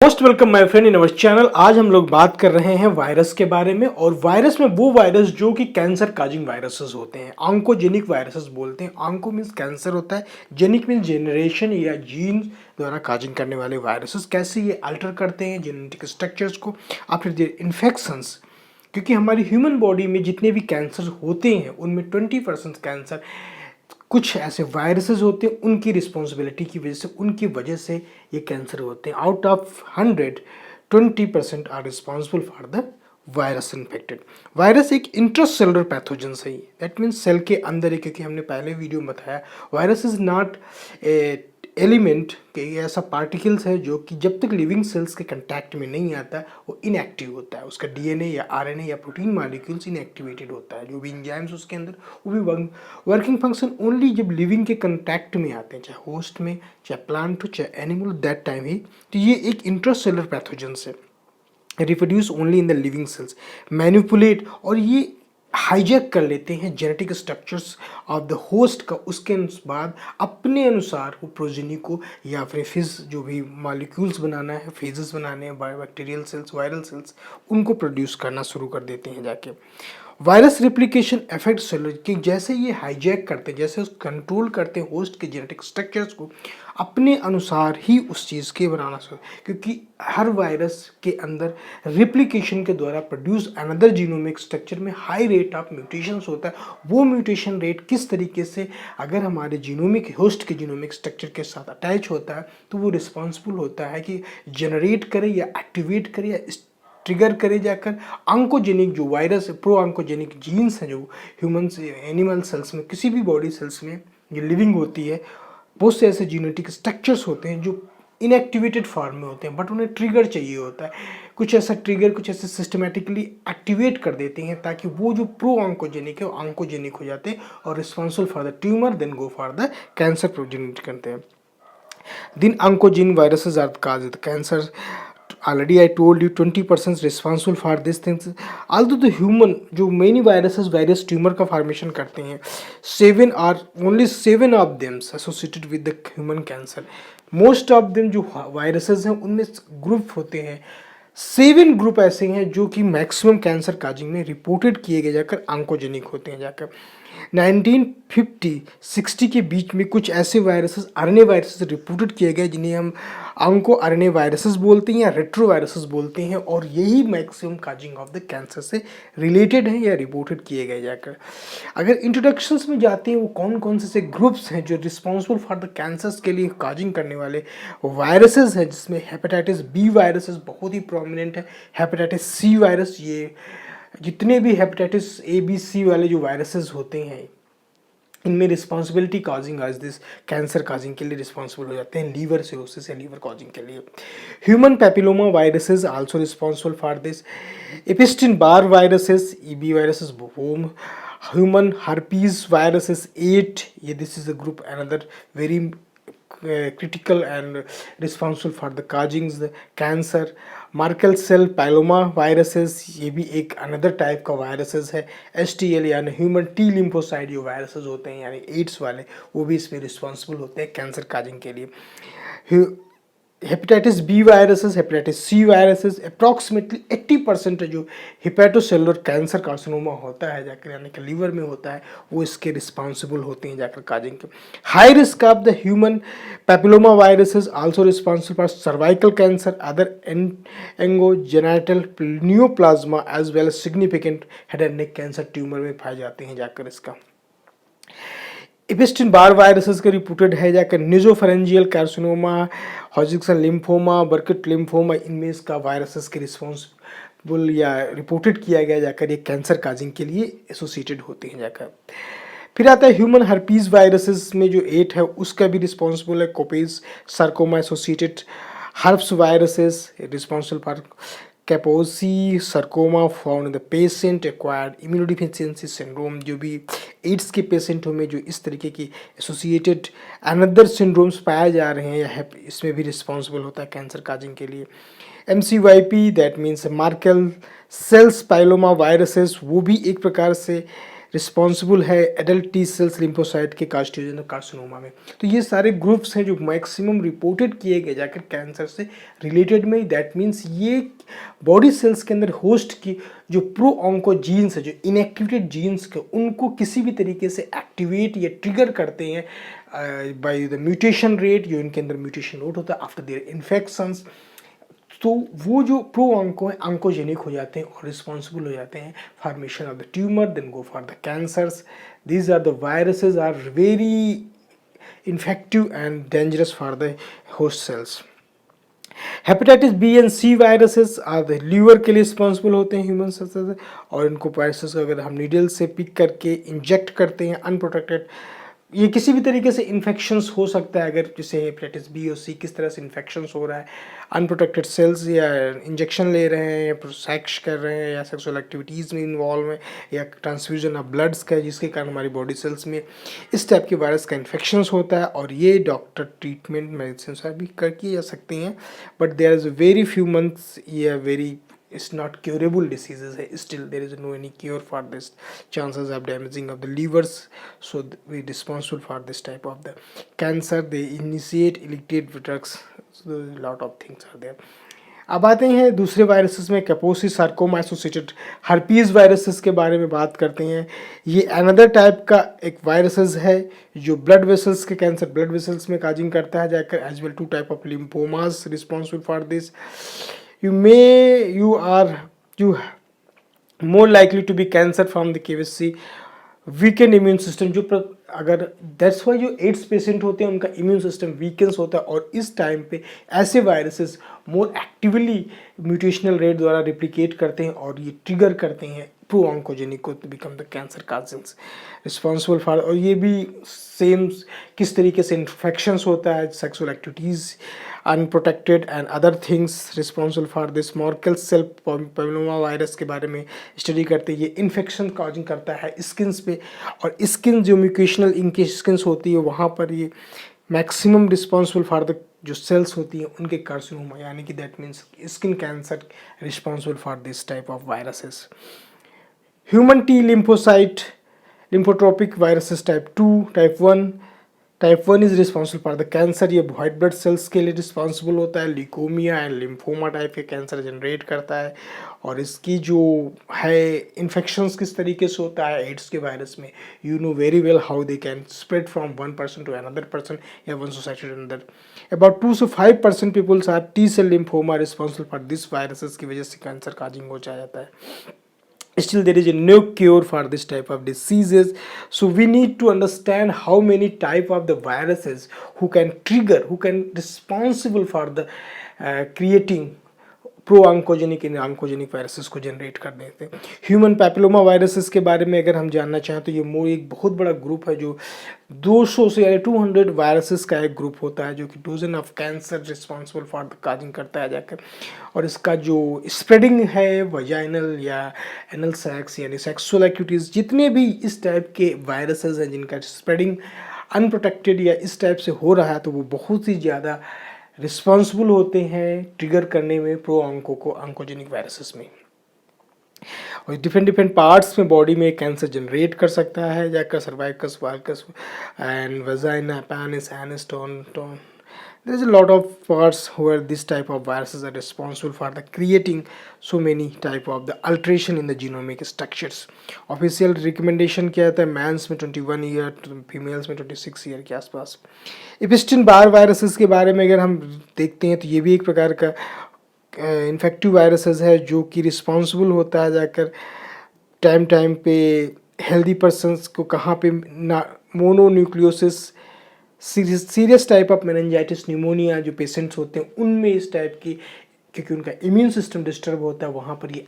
Most welcome my friend in our channel. आज हम लोग बात कर रहे हैं वायरस के बारे में। और वायरस में वो वायरस जो कि कैंसर काजिंग वायरसेस होते हैं, ऑन्कोजेनिक वायरसेस बोलते हैं। ऑन्को मीन्स कैंसर होता है, जेनिक मीन्स जेनरेशन या जीन द्वारा काजिंग करने वाले वायरसेस। कैसे ये अल्टर करते हैं जेनेटिक स्ट्रक्चर्स को आफ्टर देयर इन्फेक्शंस। क्योंकि हमारी ह्यूमन बॉडी में जितने भी कैंसर होते हैं उनमें 20% कैंसर कुछ ऐसे वायरसेस होते हैं, उनकी रिस्पॉन्सिबिलिटी की वजह से ये कैंसर होते हैं। Out of 100 20% are responsible for the virus infected. Virus एक इंट्रासेलुलर पैथोजन है, दैट मीन्स सेल के अंदर है। क्योंकि हमने पहले वीडियो में बताया virus is not a element के ऐसा पार्टिकल्स है जो कि जब तक लिविंग सेल्स के कंटैक्ट में नहीं आता वो इनएक्टिव होता है। उसका डीएनए या आरएनए या प्रोटीन मॉलिक्यूल्स इनएक्टिवेटेड होता है। जो भी एंजाइम्स उसके अंदर वो भी वर्किंग फंक्शन ओनली जब लिविंग के कंटैक्ट में आते हैं, चाहे होस्ट में, चाहे प्लांट हो, चाहे एनिमल, दैट टाइम ही। तो ये एक इंट्रासेलुलर पैथोजन है, reproduce only in the living cells, manipulate और ये हाईजैक कर लेते हैं genetic structures of the host का। उसके बाद अपने अनुसार वो प्रोजेनी को या फिर फिज जो भी मॉलिक्यूल्स बनाना है, फेजेस बनाने हैं, बैक्टीरियल सेल्स, वायरल सेल्स, उनको प्रोड्यूस करना शुरू कर देते हैं जाके। वायरस रिप्लिकेशन इफेक्ट सेलुलर कि जैसे ये हाईजैक करते हैं, जैसे कंट्रोल करते हैं होस्ट के जेनेटिक स्ट्रक्चर्स को, अपने अनुसार ही उस चीज़ के बनाना शुरू। क्योंकि हर वायरस के अंदर रिप्लिकेशन के द्वारा प्रोड्यूस अनदर जीनोमिक स्ट्रक्चर में हाई रेट ऑफ म्यूटेशंस होता है। वो म्यूटेशन रेट किस तरीके से अगर हमारे जीनोमिक होस्ट के जीनोमिक स्ट्रक्चर के साथ अटैच होता है तो वो रिस्पॉन्सिबल होता है कि जनरेट करे या एक्टिवेट करे या ट्रिगर करे जाकर ऑन्कोजेनिक जो वायरस है, प्रो ऑन्कोजेनिक जीन्स हैं जो ह्यूमन्स, एनिमल सेल्स में, किसी भी बॉडी सेल्स में ये लिविंग होती है। बहुत से ऐसे जीनेटिक स्ट्रक्चर्स होते हैं जो इनएक्टिवेटेड फॉर्म में होते हैं बट उन्हें ट्रिगर चाहिए होता है। कुछ ऐसा ट्रिगर, कुछ ऐसे सिस्टमेटिकली एक्टिवेट कर देते हैं ताकि वो जो प्रो ऑन्कोजेनिक है वो ऑन्कोजेनिक हो जाते हैं और responsible for the tumour, then go for the cancer प्रोजेनेट करते हैं। दिन oncogene viruses are cause the cancer. Already I told you 20% responsible for these things. Although the human जो many viruses वायरस ट्यूमर का फॉर्मेशन करते हैं, 7 of them associated with the human cancer. Most of them जो viruses हैं उनमें group होते हैं, 7 group ऐसे हैं जो कि मैक्सिमम कैंसर काजिंग में रिपोर्टेड किए गए जाकर ऑन्कोजेनिक होते हैं जाकर। 1950-60 के बीच में कुछ ऐसे वायरसेस, आरएनए वायरसेस रिपोर्टेड किए गए जिन्हें हम ऑन्को आरएनए वायरसेस बोलते हैं या रेट्रो वायरसेस बोलते हैं। और यही maximum causing of the cancer से रिलेटेड है या रिपोर्टेड किए गए जाकर। अगर इंट्रोडक्शंस में जाते हैं वो कौन कौन से ग्रुप्स हैं जो रिस्पॉन्सिबल फॉर द कैंसर्स के लिए काजिंग करने वाले वायरसेस हैं, जिसमें हेपेटाइटिस बी वायरसेस बहुत ही प्रोमिनेंट है, हेपेटाइटिस सी वायरस, ये जितने भी हेपेटाइटिस ए बी सी वाले जो वायरसेस होते हैं इनमें रिस्पॉन्सिबिलिटी काजिंग आज दिस कैंसर काजिंग के लिए रिस्पॉन्सिबल हो जाते हैं लीवर सिरोसिस या लीवर काजिंग के लिए। Human papilloma viruses also responsible for this. Epstein Barr viruses, EB viruses, होम ह्यूमन हर्पीज वायरसेस 8, ये this is a group another very critical and responsible for the causing the cancer. Merkel cell polyoma viruses, ये भी एक another type का viruses है। STL यानी human T lymphocyte जो viruses होते हैं यानी एड्स वाले, वो भी इसमें रिस्पॉन्सिबल होते हैं कैंसर काजिंग के लिए। Hepatitis B viruses, hepatitis C viruses, approximately 80% जो हिपेटोसेलुलर कैंसर कार्सिनोमा होता है जाकर यानी कि लीवर में होता है, वो इसके रिस्पॉन्सिबल होते हैं जाकर काजिंग के। High risk of the human papilloma viruses also responsible for cervical cancer, other anogenital neoplasma as well as significant head and neck cancer tumour में पाए जाते हैं जाकर इसका। एपिस्टिन बार वायरसेस का रिपोर्टेड है जाकर निजोफेरेंजियल कार्सिनोमा, हॉजिक्सन लिम्फोमा, बर्किट लिम्फोमा, इनमें इसका वायरसेस के रिस्पॉन्सिबल या रिपोर्टेड किया गया जाकर ये कैंसर काजिंग के लिए एसोसिएटेड होते हैं जाकर। फिर आता है ह्यूमन हर्पीज वायरसेस में जो 8 है उसका भी रिस्पॉन्सिबल है Kaposi sarcoma associated herpes viruses, responsible for Kaposi sarcoma found in the patient acquired immunodeficiency syndrome, जो भी एड्स के पेशेंटों में जो इस तरीके की एसोसिएटेड अनदर सिंड्रोम्स पाए जा रहे हैं या इसमें भी रिस्पॉन्सिबल होता है कैंसर काजिंग के लिए। MCYP that means Merkel cells polyoma viruses, वो भी एक प्रकार से रिस्पॉन्सिबल है एडल्ट टी सेल्स लिम्फोसाइट के कार्सिनोजन कार्सिनोमा में। तो ये सारे ग्रुप्स हैं जो मैक्सिमम रिपोर्टेड किए गए जाकर कैंसर से रिलेटेड में। दैट मीन्स ये बॉडी सेल्स के अंदर होस्ट की जो प्रो ऑन्कोजीन्स है, जो इनएक्टिवेटेड जीन्स के, उनको किसी भी तरीके से एक्टिवेट या ट्रिगर करते हैं बाय द म्यूटेशन रेट, जो इनके अंदर म्यूटेशन नोट होता है आफ्टर देयर इन्फेक्शंस। तो वो जो प्रो ऑन्को है ऑन्कोजेनिक हो जाते हैं और रिस्पॉन्सिबल हो जाते हैं formation of the tumour, then go for the cancers. These are the viruses are very infective and dangerous for the host cells. Hepatitis B and C viruses are the liver के लिए responsible होते हैं human cells, और इनको viruses को अगर हम needle से पिक करके इंजेक्ट करते हैं अनप्रोटेक्टेड, ये किसी भी तरीके से इन्फेक्शंस हो सकता है। अगर जैसे हेपेटाइटिस बी और सी किस तरह से इन्फेक्शंस हो रहा है, अनप्रोटेक्टेड सेल्स या इंजेक्शन ले रहे हैं या सेक्स कर रहे हैं या सेक्सुअल एक्टिविटीज़ में इन्वॉल्व हैं या ट्रांसफ्यूजन ऑफ ब्लड्स का है, जिसके कारण हमारी बॉडी सेल्स में इस टाइप के वायरस का इन्फेक्शंस होता है। और ये डॉक्टर ट्रीटमेंट मेडिसिन भी कर किए जा सकते हैं, but there is very few months, ये very it's not curable diseases है, still there is no any cure for this, chances of damaging of the livers, so we responsible for this type of the cancer, they initiate illicit drugs, so a lot of things are there। अब आते हैं दूसरे viruses में, कैपोसी sarcoma associated herpes viruses के बारे में बात करते हैं। ये अनदर टाइप का एक वायरसेस है जो ब्लड वेसल्स के कैंसर, ब्लड वेसल्स में काजिंग करता है जाकर, as well two type of lymphomas responsible for this. you are more likely to be cancer from the KVC, weekend immune system जो अगर दैट्स वाई जो एड्स पेशेंट होते हैं उनका इम्यून सिस्टम वीकेंस होता है, और इस टाइम पे ऐसे viruses more actively mutational rate द्वारा रिप्लिकेट करते हैं और ये ट्रिगर करते हैं प्रो ऑन्कोजेनिक को become the cancer causings responsible for. और ये भी सेम किस तरीके से इन्फेक्शंस होता है, sexual activities unprotected and other things responsible for this. Merkel cell papilloma virus के बारे में स्टडी करते हैं, ये इन्फेक्शन कॉजिंग करता है स्किन्स पे, और स्किन जो म्यूकेशनल इनकी स्किन्स होती है वहाँ पर ये मैक्सिमम रिस्पॉन्सिबल फॉर द जो सेल्स होती हैं उनके कार्सिनोमा, यानी कि that means skin cancer responsible for this type of viruses. Human T lymphocyte lymphotropic viruses type 2 type 1 is responsible for the cancer, ये वाइट ब्लड सेल्स के लिए responsible होता है, ल्यूकोमिया एंड लिम्फोमा टाइप के cancer generate करता है। और इसकी जो है इन्फेक्शंस किस तरीके से होता है एड्स के वायरस में, you know very well how they can spread from one person to another person या one society to another. About 2 से 5% peoples are T cell lymphoma responsible for this viruses की वजह से कैंसर काजिंग हो जाता है। Still there is no cure for this type of diseases, so we need to understand how many type of the viruses who can trigger, who can responsible for the creating pro oncogenic in oncogenic viruses को generate कर देते हैं। Human papilloma viruses के बारे में अगर हम जानना चाहें तो ये एक बहुत बड़ा ग्रुप है जो 200 से यानी 200 वायरसेस का एक ग्रुप होता है जो कि dozen of cancer responsible for the causing करता है जाकर। और इसका जो स्प्रेडिंग है वजाइनल या एनल सेक्स यानी सेक्सुअल एक्टिविटीज़, जितने भी इस टाइप के वायरसेस हैं जिनका स्प्रेडिंग अनप्रोटेक्टेड या इस टाइप से हो रहा है, तो वो बहुत ही ज़्यादा रिस्पॉन्सिबल होते हैं ट्रिगर करने में प्रो ऑन्को को ऑन्कोजेनिक वायरसेस में। और डिफरेंट पार्ट्स में बॉडी में कैंसर जनरेट कर सकता है जाकर, सर्वाइकस वाल्कस एंड वजाइना पेनिस एनिस टोन। There is a lot of parts where this type of viruses are responsible for the creating so many type of the alteration in the genomic structures. Official recommendation क्या आता है, men's में 21 year, females में 26 year के आसपास। इपिस्टिन बार viruses के बारे में अगर हम देखते हैं तो ये भी एक प्रकार का इन्फेक्टिव वायरसेस है जो कि रिस्पॉन्सिबल होता है जाकर टाइम पे हेल्दी पर्सनस को कहाँ पे mononucleosis, serious type of meningitis pneumonia जो पेशेंट्स होते हैं उनमें इस टाइप की, क्योंकि उनका इम्यून सिस्टम डिस्टर्ब होता है, वहाँ पर ये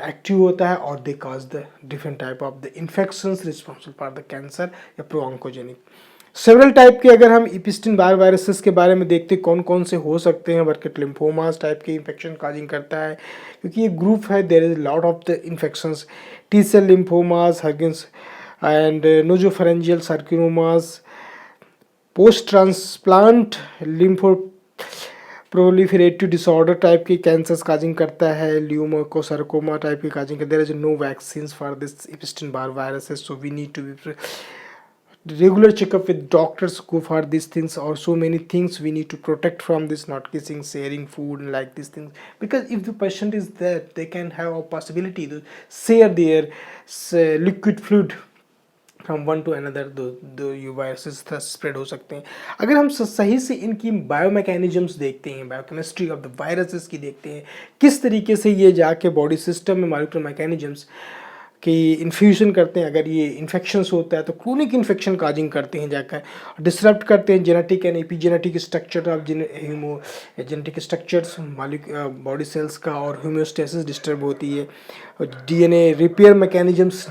एक्टिव होता है और they cause the different type of the infections responsible for the cancer या प्रो ऑन्कोजेनिक। सेवरल टाइप के अगर हम इपिस्टिन बार वायरसेस के बारे में देखते हैं कौन कौन से हो सकते हैं, बर्केट लिम्फोमास टाइप के इन्फेक्शन काजिंग करता है, क्योंकि ये ग्रुप है, there is lot of the infections, T cell lymphomas, Hodgkin's and nasopharyngeal sarcomas, post transplant proliferative disorder type की कैंसर्स काजिंग करता है, ल्यूकोसार्कोमा टाइप की काजिंग करता है। There is no vaccine for this Epstein Barr viruses, so we need to be regular checkup with doctors go for these things, or so many things we need to protect from this, not kissing, sharing food and like these things, because if the patient is there they can have a possibility to share their liquid fluid from one two another, दो ये viruses spread हो सकते हैं। अगर हम सही से इनकी बायोमैकेनिज्म्स देखते हैं, बायोकेमिस्ट्री ऑफ द वायरसेस की देखते हैं, किस तरीके से ये जाके बॉडी सिस्टम में मॉलिक्यूलर मैकेनिज्म्स कि इन्फ्यूजन करते हैं, अगर ये इन्फेक्शंस होता है तो क्रोनिक इन्फेक्शन काजिंग करते हैं, जाकर डिसरप्ट करते हैं genetic and epigenetic structure of genetic structures body cells का, और होम्योस्टेसिस डिस्टर्ब होती है, डीएनए रिपेयर मैकेनिज्म्स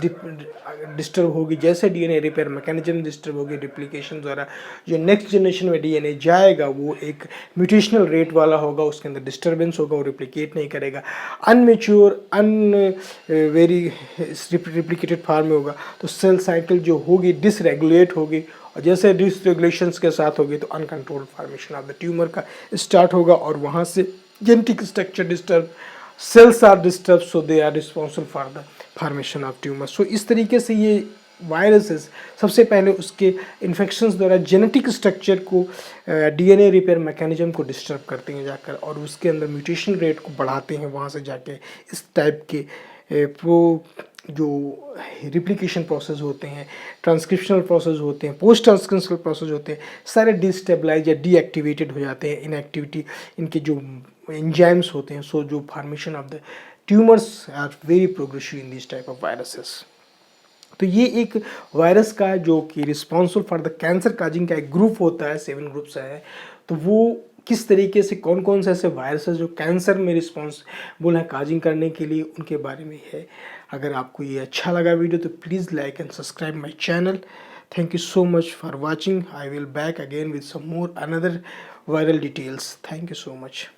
डिस्टर्ब होगी। जैसे डीएनए रिपेयर मैकेनिज्म डिस्टर्ब होगी रिप्लिकेशन द्वारा, जो नेक्स्ट जनरेशन में डीएनए जाएगा वो एक म्यूटेशनल रेट वाला होगा, उसके अंदर डिस्टर्बेंस होगा, वो रिप्लिकेट नहीं करेगा, अनमेच्योर वेरी रिप्लिकेटेड फॉर्म में होगा, तो सेल साइकिल जो होगी डिसरेगुलेट होगी, और जैसे डिसरेगुलेशंस के साथ होगी तो uncontrolled formation of the tumour का स्टार्ट होगा, और वहाँ से genetic structure disturb, cells are disturb, so they are responsible for the formation of tumour. सो इस तरीके से ये वायरसेस सबसे पहले उसके इन्फेक्शंस द्वारा जेनेटिक स्ट्रक्चर को, डीएनए रिपेयर मैकेनिज्म को डिस्टर्ब करते हैं जाकर, और उसके अंदर म्यूटेशन रेट को बढ़ाते हैं, वहाँ से जाके इस टाइप के जो रिप्लिकेशन प्रोसेस होते हैं, ट्रांसक्रिप्शनल प्रोसेस होते हैं, पोस्ट ट्रांसक्रिप्शनल प्रोसेस होते हैं, सारे डिस्टेबलाइज या डीएक्टिवेटेड हो जाते हैं, इनएक्टिविटी इनके जो एंजाइम्स होते हैं, सो जो formation of the tumours are very progressive in this type of viruses. तो ये एक वायरस का जो कि responsible for the cancer causing का एक ग्रुप होता है, 7 ग्रुप्स है, तो वो किस तरीके से कौन कौन से ऐसे वायरसेस जो कैंसर में रिस्पॉन्सिबल है काजिंग करने के लिए, उनके बारे में है। अगर आपको ये अच्छा लगा वीडियो तो please like and subscribe my channel. Thank you so much for watching. I will back again with some more another viral details. Thank you so much.